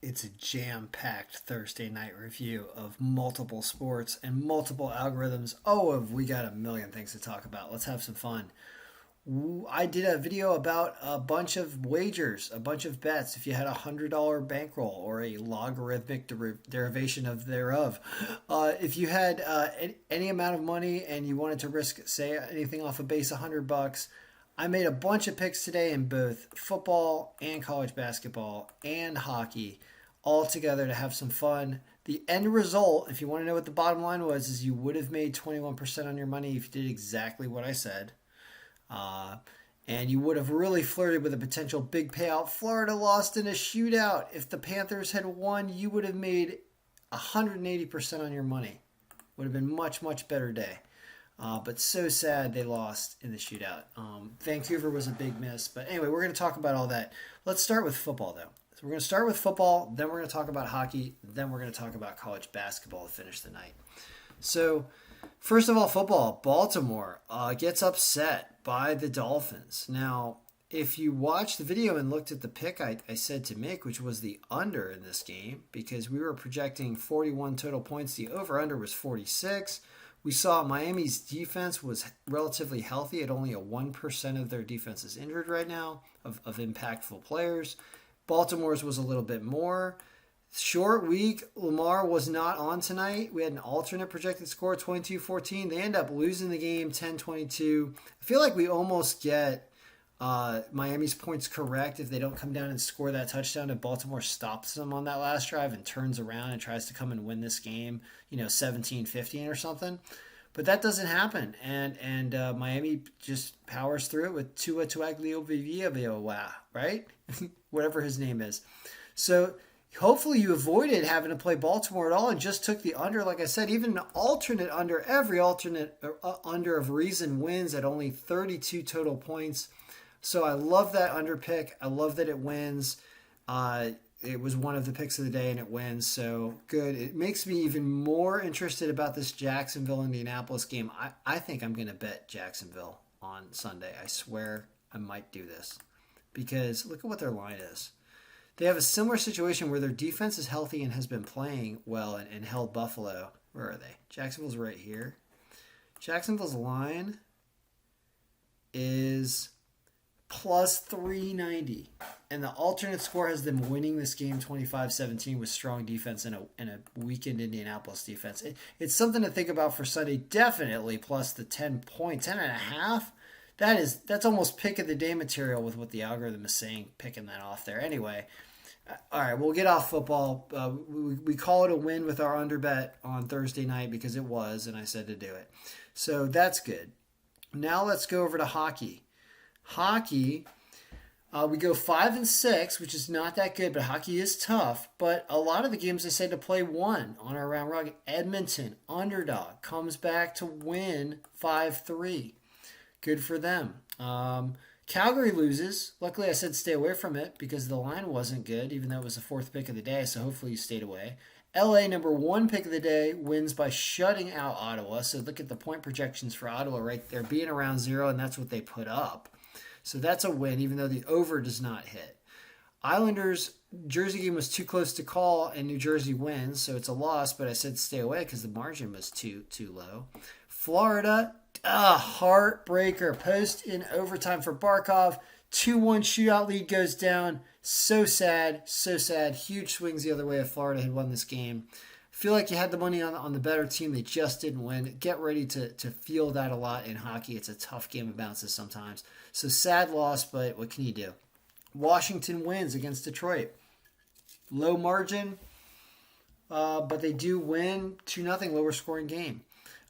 It's a jam-packed Thursday night review of multiple sports and multiple algorithms. We got a million things to talk about. Let's have some fun. I did a video about a bunch of wagers, a bunch of bets. If you had $100 bankroll or a logarithmic derivation of thereof, if you had any amount of money and you wanted to risk, say, anything off a base $100, I made a bunch of picks today in both football and college basketball and hockey, all together to have some fun. The end result, if you want to know what the bottom line was, is you would have made 21% on your money if you did exactly what I said. Uh, and you would have really flirted with a potential big payout. Florida lost in a shootout. If the Panthers had won, you would have made 180% on your money. Would have been much, much better day. But so sad they lost in the shootout. Vancouver was a big miss. But anyway, we're going to talk about all that. Let's start with football, though. So we're going to start with football, then we're going to talk about hockey, then we're going to talk about college basketball to finish the night. So, first of all, football. Baltimore gets upset by the Dolphins. Now, if you watched the video and looked at the pick I said to make, which was the under in this game, because we were projecting 41 total points, the over-under was 46. We saw Miami's defense was relatively healthy at only a 1% of their defense is injured right now of impactful players. Baltimore's was a little bit more. Short week, Lamar was not on tonight. We had an alternate projected score, 22-14. They end up losing the game, 10-22. I feel like we almost get Miami's points correct if they don't come down and score that touchdown. If Baltimore stops them on that last drive and turns around and tries to come and win this game, 17-15 or something. But that doesn't happen. And Miami just powers through it with Tua Tagovailoa, right? Whatever his name is. So hopefully you avoided having to play Baltimore at all and just took the under. Like I said, even an alternate under, every alternate under of reason wins at only 32 total points. So I love that under pick. I love that it wins. It was one of the picks of the day and it wins. So good. It makes me even more interested about this Jacksonville-Indianapolis game. I think I'm going to bet Jacksonville on Sunday. I swear I might do this because look at what their line is. They have a similar situation where their defense is healthy and has been playing well and held Buffalo. Where are they? Jacksonville's right here. Jacksonville's line is plus 390. And the alternate score has them winning this game 25-17 with strong defense and a weakened Indianapolis defense. It's something to think about for Sunday. Definitely plus the 10 and a half. That's almost pick of the day material with what the algorithm is saying, picking that off there. Anyway, all right, we'll get off football. We call it a win with our under bet on Thursday night because it was, and I said to do it. So that's good. Now let's go over to hockey. Hockey, we go 5-6, which is not that good, but hockey is tough. But a lot of the games I said to play won on our round robin. Edmonton, underdog, comes back to win 5-3. Good for them. Calgary loses. Luckily, I said stay away from it because the line wasn't good, even though it was the fourth pick of the day, so hopefully you stayed away. LA, number one pick of the day, wins by shutting out Ottawa. So look at the point projections for Ottawa right there, being around 0, and that's what they put up. So that's a win, even though the over does not hit. Islanders, Jersey game was too close to call, and New Jersey wins, so it's a loss, but I said stay away because the margin was too low. Florida, heartbreaker. Post in overtime for Barkov. 2-1 shootout lead goes down. So sad, so sad. Huge swings the other way if Florida had won this game. Feel like you had the money on the better team. They just didn't win. Get ready to feel that a lot in hockey. It's a tough game of bounces sometimes. So sad loss, but what can you do? Washington wins against Detroit. Low margin, but they do win 2-0, lower scoring game.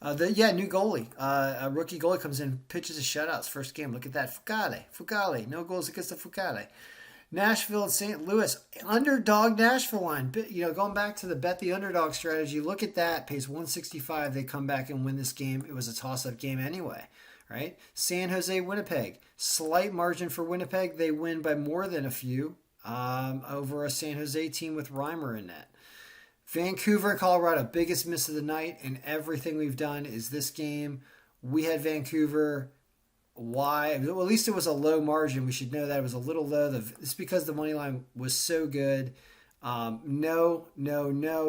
New goalie. A rookie goalie comes in, pitches a shutouts first game. Look at that. Fucale. No goals against the Fucale. Nashville and St. Louis. Underdog Nashville line. Going back to the bet the underdog strategy, look at that. Pays 165. They come back and win this game. It was a toss-up game anyway, right? San Jose, Winnipeg. Slight margin for Winnipeg. They win by more than a few over a San Jose team with Reimer in net. Vancouver and Colorado, biggest miss of the night, and everything we've done is this game. We had Vancouver. Why? Well, at least it was a low margin. We should know that it was a little low. It's because the money line was so good. No,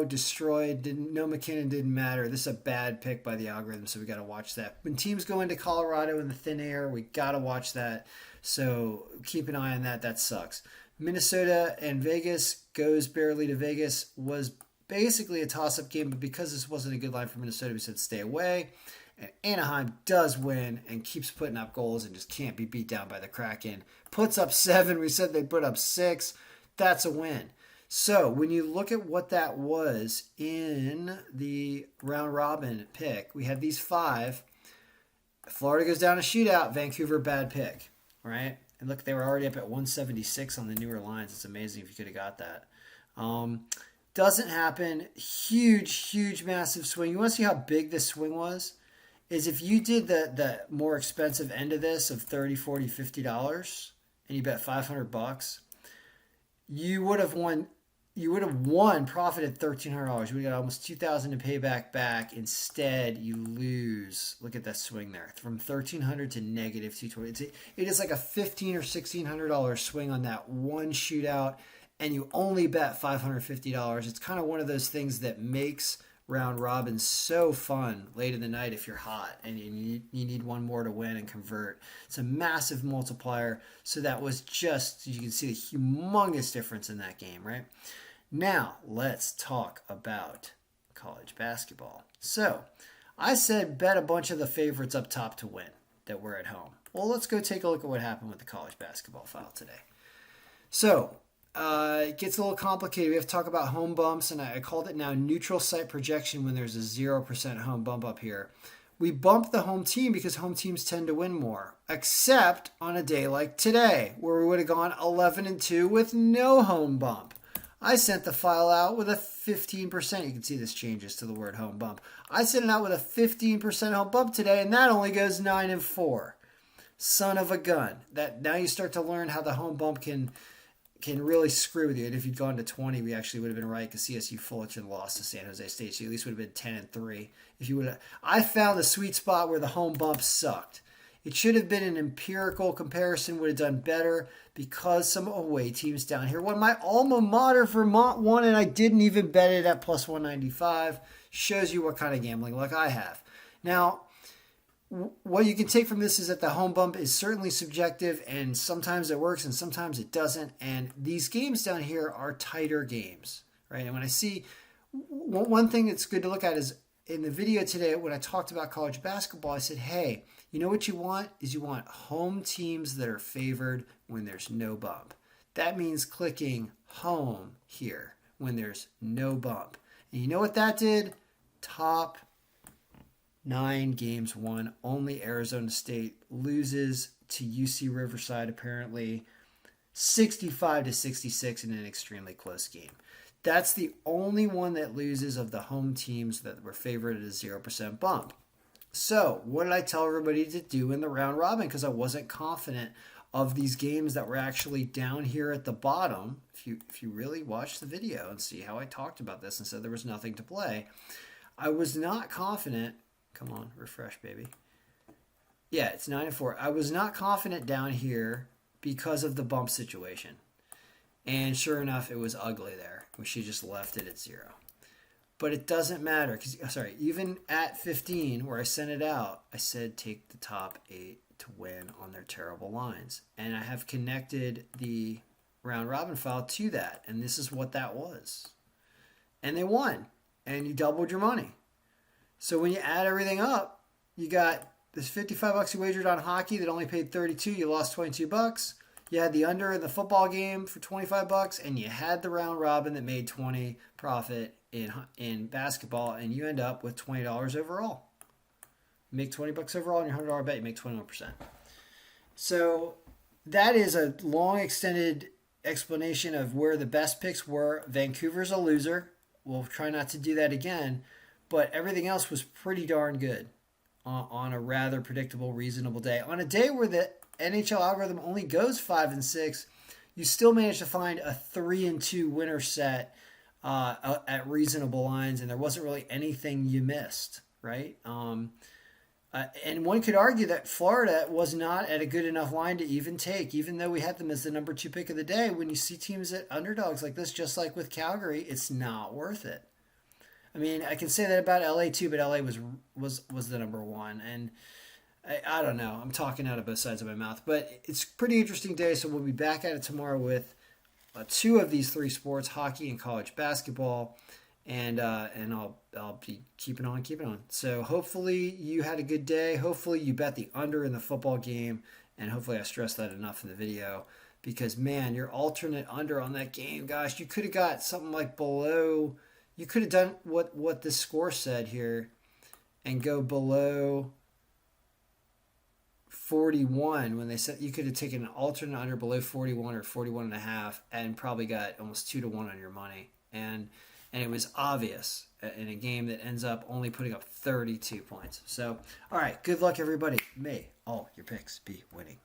destroyed. No, McKinnon didn't matter. This is a bad pick by the algorithm, so we got to watch that. When teams go into Colorado in the thin air, we got to watch that. So keep an eye on that. That sucks. Minnesota and Vegas goes barely to Vegas. Was basically a toss-up game, but because this wasn't a good line for Minnesota, we said stay away. And Anaheim does win and keeps putting up goals and just can't be beat down by the Kraken. Puts up 7. We said they put up 6. That's a win. So when you look at what that was in the round robin pick, we had these 5. Florida goes down a shootout. Vancouver, bad pick, right? And look, they were already up at 176 on the newer lines. It's amazing if you could have got that. Doesn't happen. Huge, massive swing. You want to see how big this swing was? Is if you did the more expensive end of this of $30, $40, $50 and you bet $500, you would have won. You would have won, profited $1,300. You would have got almost $2,000 to pay back. Instead, you lose. Look at that swing there, from $1,300 to negative $220. It is like a $1,500 or $1,600 swing on that one shootout, and you only bet $550. It's kind of one of those things that makes round robin so fun late in the night if you're hot and you need one more to win and convert. It's a massive multiplier. So that was just, you can see the humongous difference in that game, right? Now let's talk about college basketball. So I said bet a bunch of the favorites up top to win that were at home. Well, let's go take a look at what happened with the college basketball file today. So it gets a little complicated. We have to talk about home bumps, and I called it now neutral site projection when there's a 0% home bump up here. We bump the home team because home teams tend to win more, except on a day like today, where we would have gone 11-2 with no home bump. I sent the file out with a 15%. You can see this changes to the word home bump. I sent it out with a 15% home bump today, and that only goes 9-4. Son of a gun. That now you start to learn how the home bump can really screw with you. And if you'd gone to 20, we actually would have been right because CSU Fullerton lost to San Jose State. So you at least would have been 10-3. If you would have, I found the sweet spot where the home bump sucked. It should have been an empirical comparison, would have done better because some away teams down here won. My alma mater, Vermont, won, and I didn't even bet it at plus 195. Shows you what kind of gambling luck I have. Now, what you can take from this is that the home bump is certainly subjective, and sometimes it works and sometimes it doesn't. And these games down here are tighter games, right? And when I see one thing that's good to look at is in the video today, when I talked about college basketball, I said, hey, you know what you want is you want home teams that are favored when there's no bump. That means clicking home here when there's no bump. And you know what that did? Top 9 games won. Only Arizona State loses to UC Riverside, apparently 65-66 in an extremely close game. That's the only one that loses of the home teams that were favored at a 0% bump. So what did I tell everybody to do in the round robin? Because I wasn't confident of these games that were actually down here at the bottom. If you really watch the video and see how I talked about this and said there was nothing to play, I was not confident. Come on, refresh, baby. Yeah, it's 9-4. I was not confident down here because of the bump situation. And sure enough, it was ugly there. We should just left it at 0. But it doesn't matter because, even at 15 where I sent it out, I said take the top 8 to win on their terrible lines. And I have connected the round robin file to that. And this is what that was. And they won. And you doubled your money. So when you add everything up, you got this $55 you wagered on hockey that only paid $32. You lost $22. You had the under in the football game for $25, and you had the round robin that made $20 profit in basketball, and you end up with $20 overall. You make $20 overall on your $100 bet, you make 21%. So that is a long extended explanation of where the best picks were. Vancouver's a loser. We'll try not to do that again, but everything else was pretty darn good on a rather predictable, reasonable day. On a day where the NHL algorithm only goes 5 and 6, you still manage to find a 3-2 winner set at reasonable lines, and there wasn't really anything you missed, right? And one could argue that Florida was not at a good enough line to even take, even though we had them as the number 2 pick of the day. When you see teams at underdogs like this, just like with Calgary, it's not worth it. I mean, I can say that about LA too, but LA was the number 1, and I don't know. I'm talking out of both sides of my mouth, but it's a pretty interesting day. So we'll be back at it tomorrow with 2 of these 3 sports: hockey and college basketball. And I'll be keeping on. So hopefully you had a good day. Hopefully you bet the under in the football game, and hopefully I stressed that enough in the video, because man, your alternate under on that game, gosh, you could have got something like below. You could have done what this score said here, and go below 41 when they said you could have taken an alternate under below 41 or 41 and a half, and probably got almost 2-1 on your money. And it was obvious in a game that ends up only putting up 32 points. So, all right, good luck, everybody. May all your picks be winning.